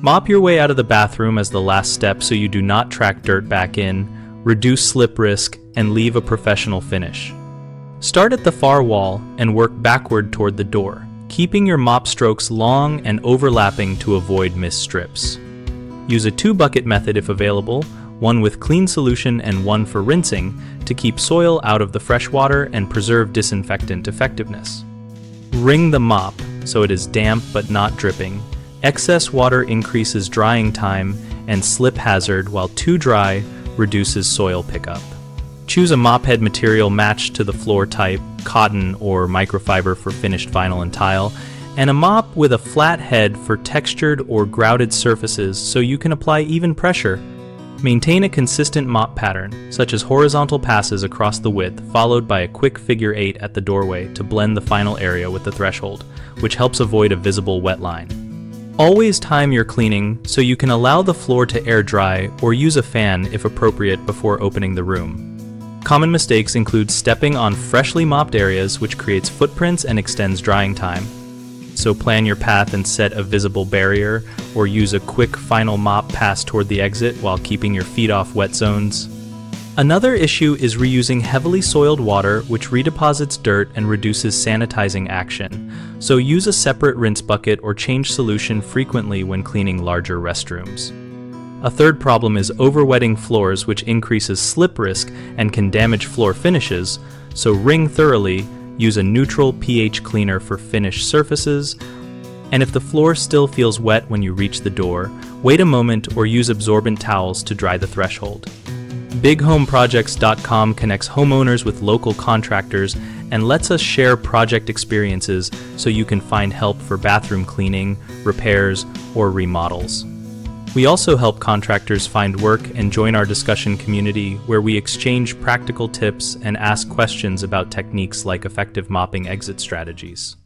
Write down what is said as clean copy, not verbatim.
Mop your way out of the bathroom as the last step so you do not track dirt back in, reduce slip risk, and leave a professional finish. Start at the far wall and work backward toward the door, keeping your mop strokes long and overlapping to avoid missed strips. Use a 2-bucket method if available, one with clean solution and one for rinsing, to keep soil out of the fresh water and preserve disinfectant effectiveness. Wring the mop so it is damp but not dripping. Excess water increases drying time and slip hazard, while too dry reduces soil pickup. Choose a mop head material matched to the floor type, cotton or microfiber for finished vinyl and tile, and a mop with a flat head for textured or grouted surfaces so you can apply even pressure. Maintain a consistent mop pattern, such as horizontal passes across the width, followed by a quick figure 8 at the doorway to blend the final area with the threshold, which helps avoid a visible wet line. Always time your cleaning so you can allow the floor to air dry or use a fan if appropriate before opening the room. Common mistakes include stepping on freshly mopped areas, which creates footprints and extends drying time. So plan your path and set a visible barrier, or use a quick final mop pass toward the exit while keeping your feet off wet zones. Another issue is reusing heavily soiled water, which redeposits dirt and reduces sanitizing action. So use a separate rinse bucket or change solution frequently when cleaning larger restrooms. A third problem is overwetting floors, which increases slip risk and can damage floor finishes, so wring thoroughly, use a neutral pH cleaner for finished surfaces, and if the floor still feels wet when you reach the door, wait a moment or use absorbent towels to dry the threshold. BigHomeProjects.com connects homeowners with local contractors and lets us share project experiences so you can find help for bathroom cleaning, repairs, or remodels. We also help contractors find work and join our discussion community, where we exchange practical tips and ask questions about techniques like effective mopping exit strategies.